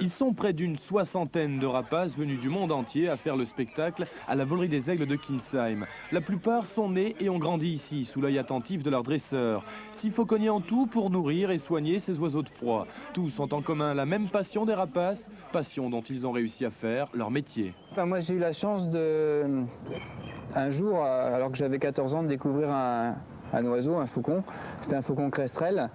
Ils sont près d'une soixantaine de rapaces venus du monde entier à faire le spectacle à la volerie des aigles de Kinsheim. La plupart sont nés et ont grandi ici, sous l'œil attentif de leurs dresseurs. 6 fauconniers en tout pour nourrir et soigner ces oiseaux de proie. Tous ont en commun la même passion des rapaces, passion dont ils ont réussi à faire leur métier. Moi j'ai eu la chance un jour, alors que j'avais 14 ans, de découvrir un oiseau, un faucon. C'était un faucon cresserelle,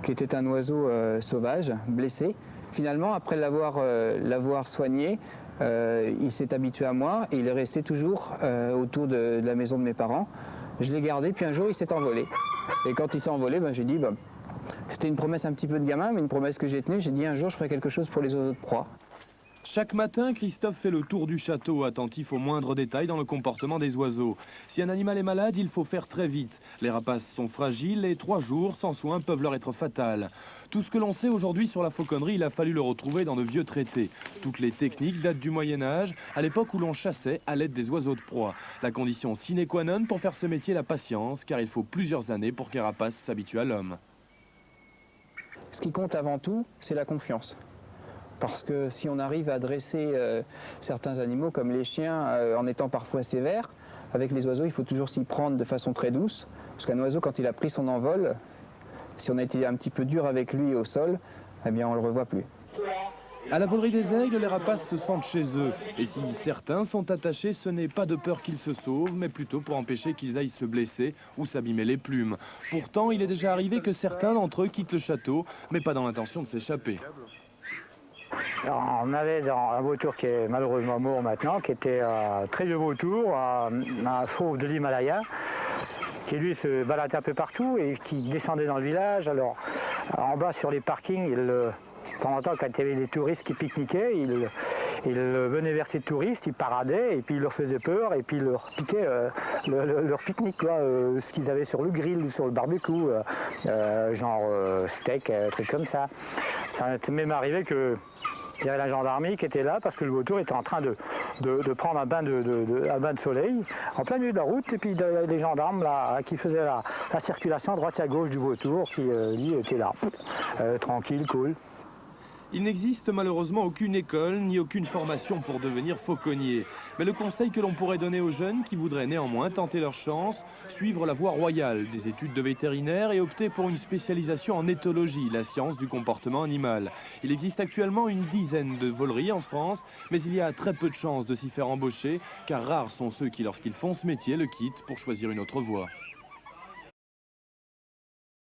qui était un oiseau sauvage, blessé. Finalement, après l'avoir soigné, il s'est habitué à moi et il est resté toujours autour de la maison de mes parents. Je l'ai gardé, puis un jour il s'est envolé. Et quand il s'est envolé, j'ai dit, c'était une promesse un petit peu de gamin, mais une promesse que j'ai tenue. J'ai dit un jour je ferai quelque chose pour les oiseaux de proie. Chaque matin, Christophe fait le tour du château, attentif aux moindres détails dans le comportement des oiseaux. Si un animal est malade, il faut faire très vite. Les rapaces sont fragiles et 3 jours sans soin peuvent leur être fatals. Tout ce que l'on sait aujourd'hui sur la fauconnerie, il a fallu le retrouver dans de vieux traités. Toutes les techniques datent du Moyen-Âge, à l'époque où l'on chassait à l'aide des oiseaux de proie. La condition sine qua non pour faire ce métier, la patience, car il faut plusieurs années pour qu'un rapace s'habitue à l'homme. Ce qui compte avant tout, c'est la confiance. Parce que si on arrive à dresser certains animaux comme les chiens en étant parfois sévères, avec les oiseaux il faut toujours s'y prendre de façon très douce. Parce qu'un oiseau quand il a pris son envol, si on a été un petit peu dur avec lui au sol, eh bien on ne le revoit plus. À la volerie des aigles, les rapaces se sentent chez eux. Et si certains sont attachés, ce n'est pas de peur qu'ils se sauvent, mais plutôt pour empêcher qu'ils aillent se blesser ou s'abîmer les plumes. Pourtant, il est déjà arrivé que certains d'entre eux quittent le château, mais pas dans l'intention de s'échapper. Alors, on avait un vautour qui est malheureusement mort maintenant, qui était un très vieux vautour, un fauve de l'Himalaya, qui lui se baladait un peu partout et qui descendait dans le village. Alors en bas sur les parkings, de temps en temps quand il y avait des touristes qui pique-niquaient, il venait vers ces touristes, il paradait et puis il leur faisait peur et puis il leur piquait leur pique-nique, ce qu'ils avaient sur le grill ou sur le barbecue, genre steak, trucs comme ça. Ça m'est même arrivé que il y avait la gendarmerie qui était là parce que le vautour était en train de prendre un bain de soleil en plein milieu de la route et puis il y avait des gendarmes là, qui faisaient la circulation à droite et à gauche du vautour qui lui était là, tranquille, cool. Il n'existe malheureusement aucune école ni aucune formation pour devenir fauconnier. Mais le conseil que l'on pourrait donner aux jeunes qui voudraient néanmoins tenter leur chance, suivre la voie royale des études de vétérinaire et opter pour une spécialisation en éthologie, la science du comportement animal. Il existe actuellement une dizaine de voleries en France, mais il y a très peu de chances de s'y faire embaucher, car rares sont ceux qui, lorsqu'ils font ce métier, le quittent pour choisir une autre voie.